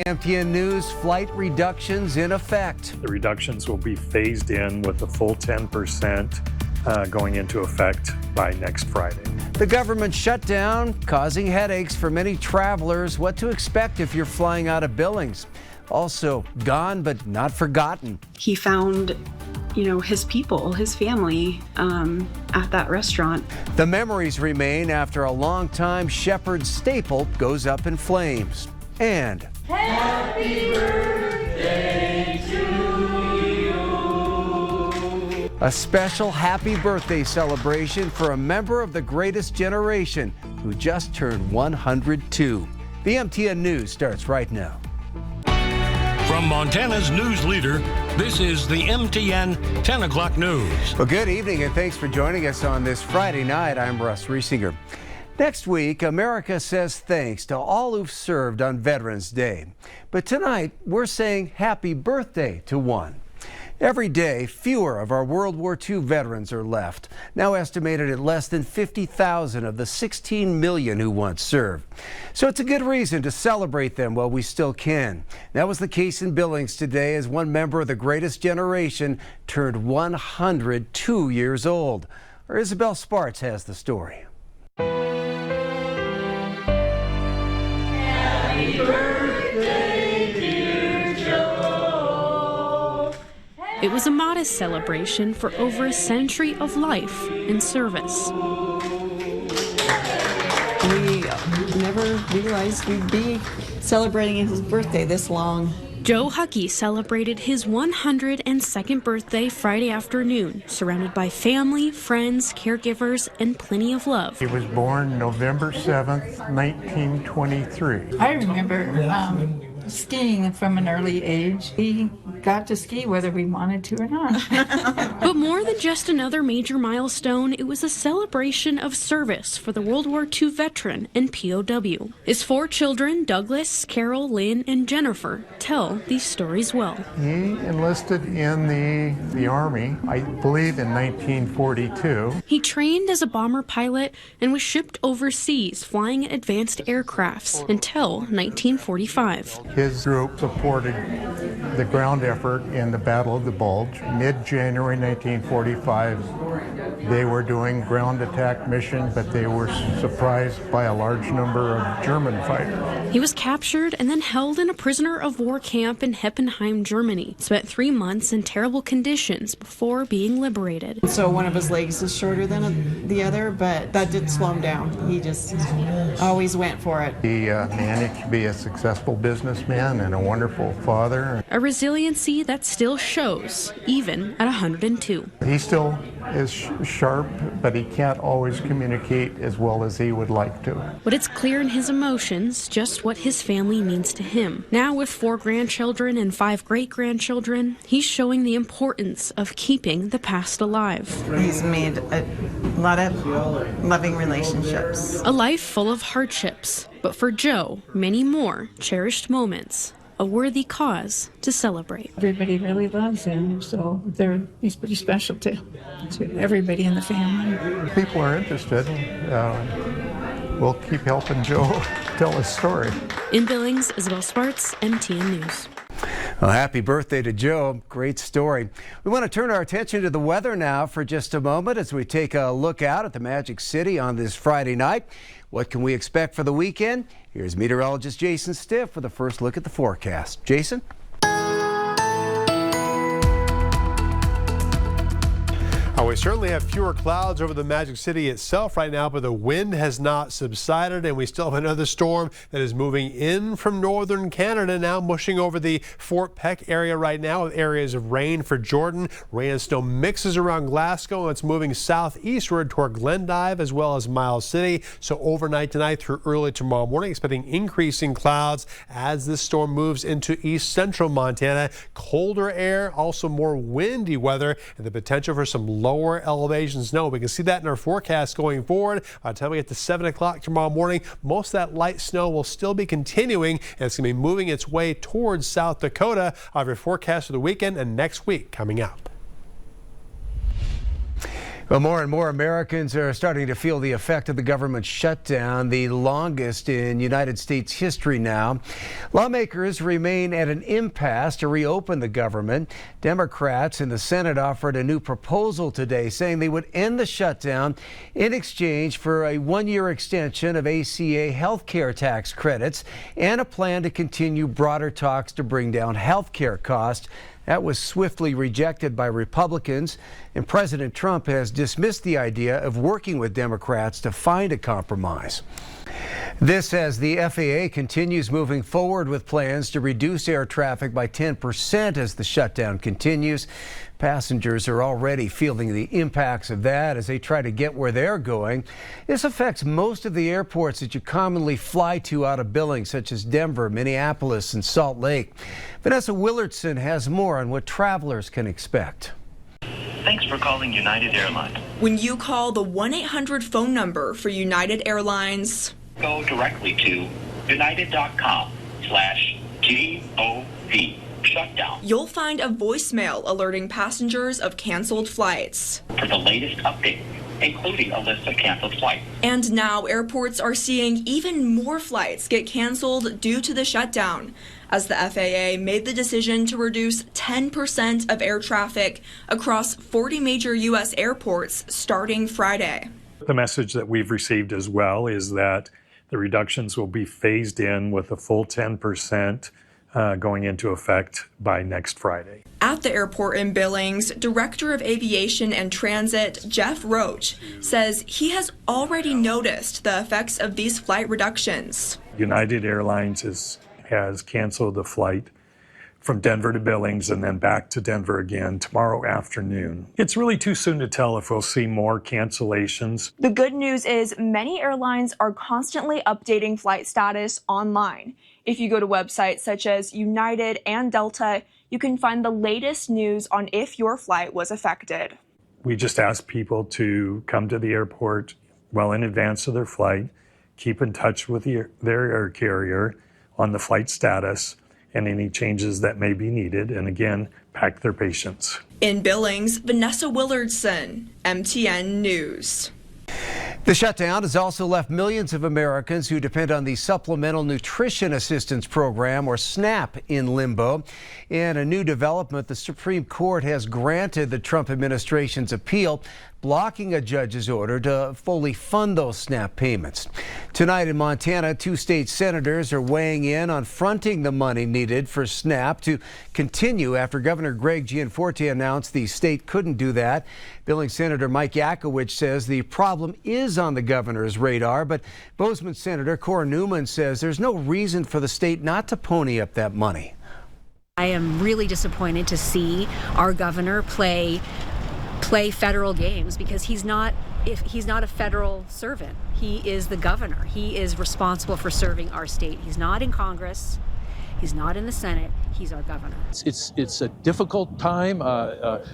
MTN News, flight reductions in effect. The reductions will be phased in with a full 10% going into effect by next Friday. The government shutdown causing headaches for many travelers. What to expect if you're flying out of Billings. Also, gone but not forgotten. He found, his people, his family at that restaurant. The memories remain after a long-time Shepherd staple goes up in flames. And happy birthday to you. A special happy birthday celebration for a member of the greatest generation who just turned 102. The MTN News starts right now. From Montana's news leader, this is the MTN 10 o'clock news. Well, good evening and thanks for joining us on this Friday night. I'm Russ Riesinger. Next week, America says thanks to all who've served on Veterans Day. But tonight, we're saying happy birthday to one. Every day, fewer of our World War II veterans are left, now estimated at less than 50,000 of the 16 million who once served. So it's a good reason to celebrate them while we still can. That was the case in Billings today as one member of the greatest generation turned 102 years old. Our Isabel Sparks has the story. Happy birthday, dear Joe. It was a modest celebration for over a century of life and service. We never realized we'd be celebrating his birthday this long. Joe Huckey celebrated his 102nd birthday Friday afternoon, surrounded by family, friends, caregivers, and plenty of love. He was born November 7th, 1923. I remember skiing from an early age. We got to ski whether we wanted to or not. But more than just another major milestone, it was a celebration of service for the World War II veteran and POW. His 4 children, Douglas, Carol, Lynn, and Jennifer, tell these stories well. He enlisted in the Army, I believe in 1942. He trained as a bomber pilot and was shipped overseas flying advanced aircrafts until 1945. His group supported the ground effort in the Battle of the Bulge. Mid-January 1945, they were doing ground attack mission, but they were surprised by a large number of German fighters. He was captured and then held in a prisoner of war camp in Heppenheim, Germany. Spent 3 months in terrible conditions before being liberated. So one of his legs is shorter than the other, but that didn't slow him down. He just always went for it. He managed to be a successful businessman and a wonderful father. A resiliency that still shows, even at 102. He still is sharp, but he can't always communicate as well as he would like to. But it's clear in his emotions just what his family means to him. Now with 4 grandchildren and 5 great-grandchildren, he's showing the importance of keeping the past alive. He's made a lot of loving relationships. A life full of hardships, but for Joe, many more cherished moments. A worthy cause to celebrate. Everybody really loves him, so he's pretty special to everybody in the family. People are interested. We'll keep helping Joe tell his story. In Billings, Isabel Sparks, MTN News. Well, happy birthday to Joe. Great story. We want to turn our attention to the weather now for just a moment as we take a look out at the Magic City on this Friday night. What can we expect for the weekend? Here's meteorologist Jason Stiff with a first look at the forecast. Jason? We certainly have fewer clouds over the Magic City itself right now, but the wind has not subsided, and we still have another storm that is moving in from northern Canada now, mushing over the Fort Peck area right now with areas of rain for Jordan. Rain and snow mixes around Glasgow, and it's moving southeastward toward Glendive as well as Miles City. So overnight tonight through early tomorrow morning, expecting increasing clouds as this storm moves into east central Montana. Colder air, also more windy weather, and the potential for some lower elevation snow. We can see that in our forecast going forward. By the time we get to 7 o'clock tomorrow morning, most of that light snow will still be continuing, and it's going to be moving its way towards South Dakota. Our forecast for the weekend and next week coming up. Well, more and more Americans are starting to feel the effect of the government shutdown, the longest in United States history now. Lawmakers remain at an impasse to reopen the government. Democrats in the Senate offered a new proposal today saying they would end the shutdown in exchange for a one-year extension of ACA health care tax credits and a plan to continue broader talks to bring down health care costs. That was swiftly rejected by Republicans, and President Trump has dismissed the idea of working with Democrats to find a compromise. This as the FAA continues moving forward with plans to reduce air traffic by 10% as the shutdown continues. Passengers are already feeling the impacts of that as they try to get where they're going. This affects most of the airports that you commonly fly to out of Billings, such as Denver, Minneapolis, and Salt Lake. Vanessa Willardson has more on what travelers can expect. Thanks for calling United Airlines. When you call the 1-800 phone number for United Airlines, go directly to united.com/GOV shutdown. You'll find a voicemail alerting passengers of canceled flights. For the latest update, including a list of canceled flights. And now airports are seeing even more flights get canceled due to the shutdown, as the FAA made the decision to reduce 10% of air traffic across 40 major U.S. airports starting Friday. The message that we've received as well is that the reductions will be phased in with a full 10% going into effect by next Friday. At the airport in Billings, Director of Aviation and Transit Jeff Roach says he has already noticed the effects of these flight reductions. United Airlines has canceled the flight from Denver to Billings and then back to Denver again tomorrow afternoon. It's really too soon to tell if we'll see more cancellations. The good news is many airlines are constantly updating flight status online. If you go to websites such as United and Delta, you can find the latest news on if your flight was affected. We just ask people to come to the airport well in advance of their flight, keep in touch with their air carrier on the flight status and any changes that may be needed, and again, pack their patience. In Billings, Vanessa Willardson, MTN News. The shutdown has also left millions of Americans who depend on the Supplemental Nutrition Assistance Program, or SNAP, in limbo. In a new development, the Supreme Court has granted the Trump administration's appeal, blocking a judge's order to fully fund those SNAP payments. Tonight in Montana, 2 state senators are weighing in on fronting the money needed for SNAP to continue after Governor Greg Gianforte announced the state couldn't do that. Billings Senator Mike Yakowicz says the problem is on the governor's radar, but Bozeman Senator Cora Newman says there's no reason for the state not to pony up that money. I am really disappointed to see our governor play federal games, because he's not a federal servant. He is the governor. He is responsible for serving our state. He's not in Congress. He's not in the Senate. He's our governor. It's a difficult time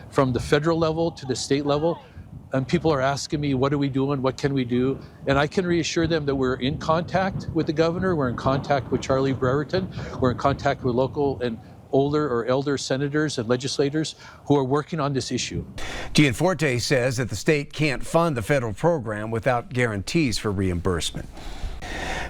from the federal level to the state level. And people are asking me, what are we doing? What can we do? And I can reassure them that we're in contact with the governor. We're in contact with Charlie Brereton. We're in contact with local and older or elder senators and legislators who are working on this issue. Gianforte says that the state can't fund the federal program without guarantees for reimbursement.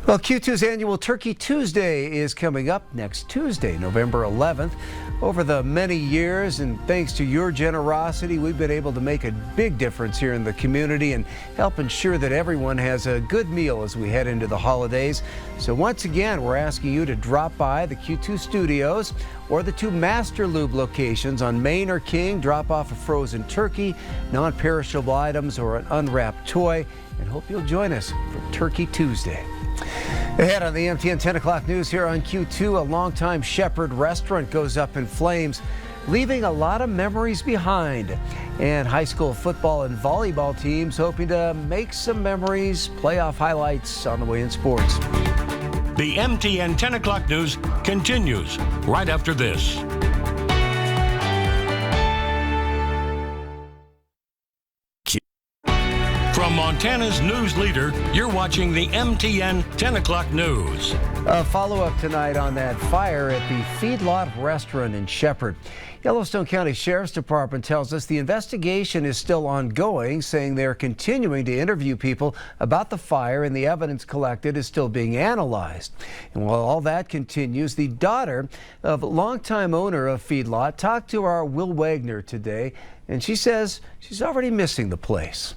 Well, Q2's annual Turkey Tuesday is coming up next Tuesday, November 11th. Over the many years, and thanks to your generosity, we've been able to make a big difference here in the community and help ensure that everyone has a good meal as we head into the holidays. So once again, we're asking you to drop by the Q2 studios or the 2 Master Lube locations on Main or King. Drop off a frozen turkey, non-perishable items, or an unwrapped toy, and hope you'll join us for Turkey Tuesday. Ahead on the MTN 10 o'clock news here on Q2, a longtime Shepherd restaurant goes up in flames, leaving a lot of memories behind. And high school football and volleyball teams hoping to make some memories. Playoff highlights on the way in sports. The MTN 10 o'clock news continues right after this. From Montana's news leader, you're watching the MTN 10 o'clock news. A follow-up tonight on that fire at the Feedlot restaurant in Shepherd. Yellowstone County Sheriff's Department tells us the investigation is still ongoing, saying they're continuing to interview people about the fire and the evidence collected is still being analyzed. And while all that continues, the daughter of longtime owner of Feedlot talked to our Will Wagner today, and she says she's already missing the place.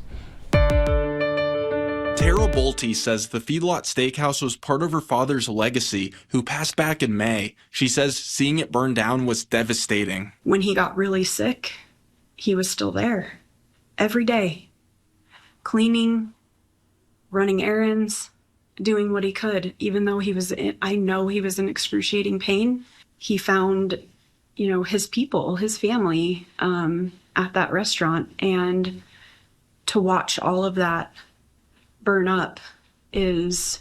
Tara Bolte says the Feedlot Steakhouse was part of her father's legacy, who passed back in May. She says seeing it burn down was devastating. When he got really sick, he was still there every day, cleaning, running errands, doing what he could, even though I know he was in excruciating pain. He found, his people, his family at that restaurant, and to watch all of that burn up it's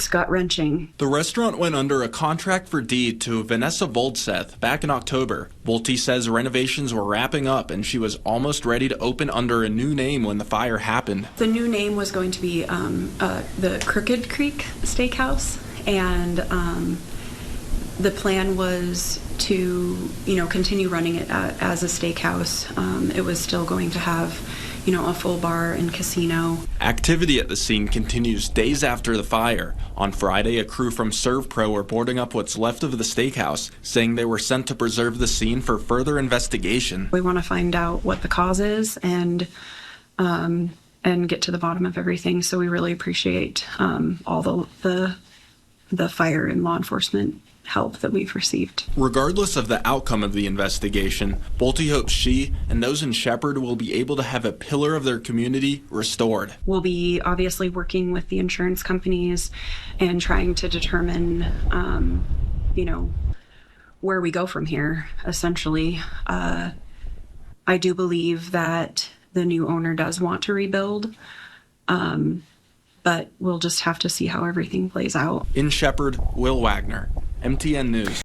gut-wrenching. The restaurant went under a contract for deed to Vanessa Voldseth back in October. Bolte says renovations were wrapping up and she was almost ready to open under a new name when the fire happened. The new name was going to be the Crooked Creek Steakhouse, and the plan was to continue running it as a steakhouse. It was still going to have a full bar and casino. Activity at the scene continues days after the fire. On Friday, a crew from ServPro were boarding up what's left of the steakhouse, saying they were sent to preserve the scene for further investigation. We want to find out what the cause is and get to the bottom of everything. So we really appreciate all the fire and law enforcement help that we've received. Regardless of the outcome of the investigation, Bolte hopes she and those in Shepherd will be able to have a pillar of their community restored. We'll be obviously working with the insurance companies and trying to determine, where we go from here, essentially. I do believe that the new owner does want to rebuild, but we'll just have to see how everything plays out. In Shepherd, Will Wagner, MTN News.